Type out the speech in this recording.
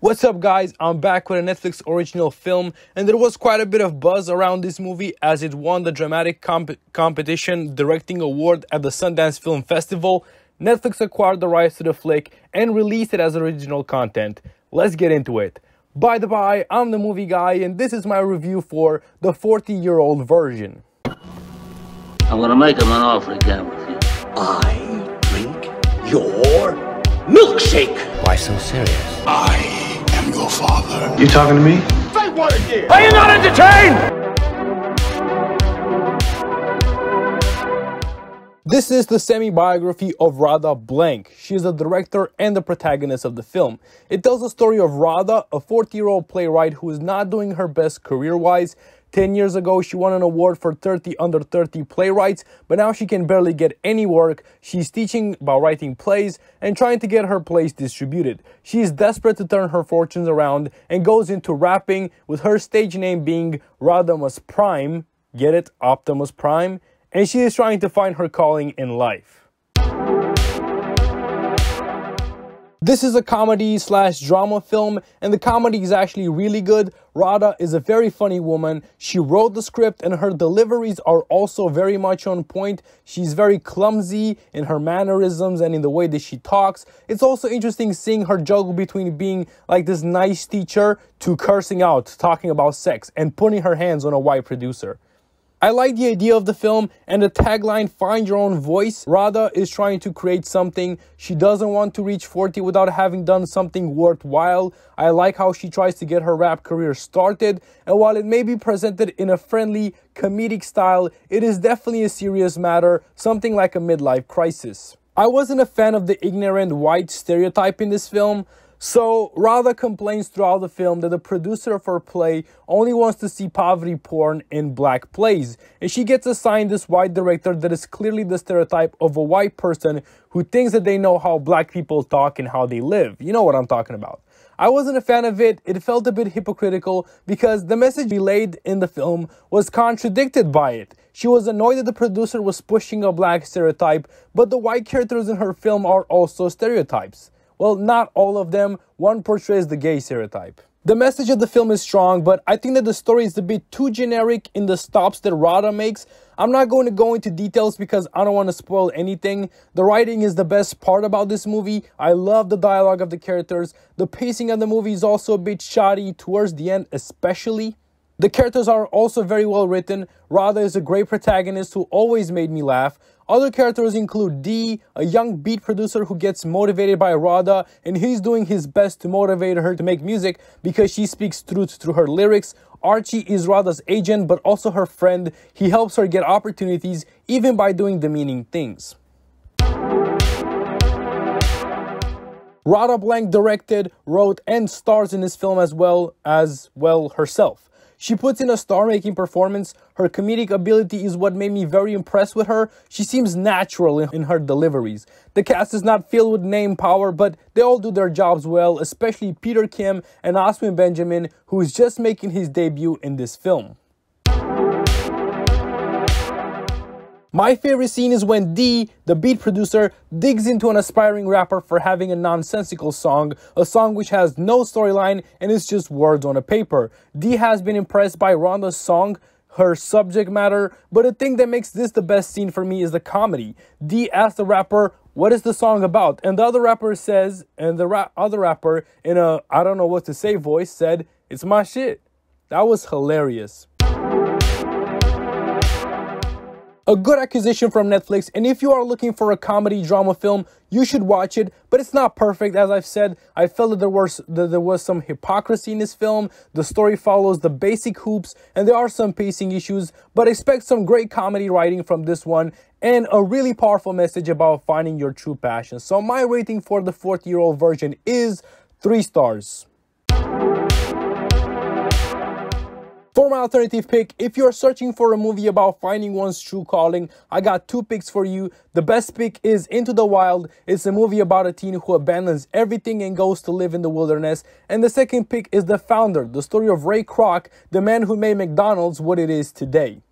What's up guys, I'm back with a Netflix original film, and there was quite a bit of buzz around this movie as it won the dramatic competition directing award at the Sundance Film Festival. Netflix acquired the rights to the flick and released it as original content. Let's get into it. By the by, I'm the movie guy and this is my review for the 40-year-old version. I'm gonna make him an offer again with you. I drink your milkshake. Why so serious? I am your father. You talking to me? Say what again? Are you not entertained? This is the semi-biography of Radha Blank. She is the director and the protagonist of the film. It tells the story of Radha, a 40-year-old playwright who is not doing her best career-wise. 10 years ago, she won an award for 30 under 30 playwrights, but now she can barely get any work. She's teaching about writing plays and trying to get her plays distributed. She is desperate to turn her fortunes around and goes into rapping, with her stage name being Radamus Prime. Get it? Optimus Prime? And she is trying to find her calling in life. This is a comedy/drama film, and the comedy is actually really good. Radha is a very funny woman. She wrote the script and her deliveries are also very much on point. She's very clumsy in her mannerisms and in the way that she talks. It's also interesting seeing her juggle between being like this nice teacher to cursing out, talking about sex, and putting her hands on a white producer. I like the idea of the film and the tagline, "Find your own voice." Radha is trying to create something. She doesn't want to reach 40 without having done something worthwhile. I like how she tries to get her rap career started, and while it may be presented in a friendly, comedic style, it is definitely a serious matter, something like a midlife crisis. I wasn't a fan of the ignorant white stereotype in this film. So, Radha complains throughout the film that the producer of her play only wants to see poverty porn in black plays, and she gets assigned this white director that is clearly the stereotype of a white person who thinks that they know how black people talk and how they live. You know what I'm talking about. I wasn't a fan of it. It felt a bit hypocritical because the message relayed in the film was contradicted by it. She was annoyed that the producer was pushing a black stereotype, but the white characters in her film are also stereotypes. Well, not all of them. One portrays the gay stereotype. The message of the film is strong, but I think that the story is a bit too generic in the stops that Radha makes. I'm not going to go into details because I don't want to spoil anything. The writing is the best part about this movie. I love the dialogue of the characters. The pacing of the movie is also a bit shoddy towards the end especially. The characters are also very well written. Radha is a great protagonist who always made me laugh. Other characters include D, a young beat producer who gets motivated by Radha, and he's doing his best to motivate her to make music because she speaks truth through her lyrics. Archie is Radha's agent but also her friend. He helps her get opportunities even by doing demeaning things. Radha Blank directed, wrote, and stars in this film as well herself. She puts in a star-making performance. Her comedic ability is what made me very impressed with her. She seems natural in her deliveries. The cast is not filled with name power, but they all do their jobs well, especially Peter Kim and Oswin Benjamin, who is just making his debut in this film. My favorite scene is when D, the beat producer, digs into an aspiring rapper for having a nonsensical song, a song which has no storyline and is just words on a paper. D has been impressed by Radha's song, her subject matter, but the thing that makes this the best scene for me is the comedy. D asks the rapper, "What is the song about?" And the other rapper says, and the other rapper in a I don't know what to say voice said, "It's my shit." That was hilarious. A good acquisition from Netflix, and if you are looking for a comedy drama film, you should watch it, but it's not perfect. As I've said, I felt that there was some hypocrisy in this film. The story follows the basic hoops, and there are some pacing issues, but expect some great comedy writing from this one, and a really powerful message about finding your true passion. So my rating for the 40-year-old version is 3 stars. For my alternative pick, if you're searching for a movie about finding one's true calling, I got 2 picks for you. The best pick is Into the Wild. It's a movie about a teen who abandons everything and goes to live in the wilderness. And the second pick is The Founder, the story of Ray Kroc, the man who made McDonald's what it is today.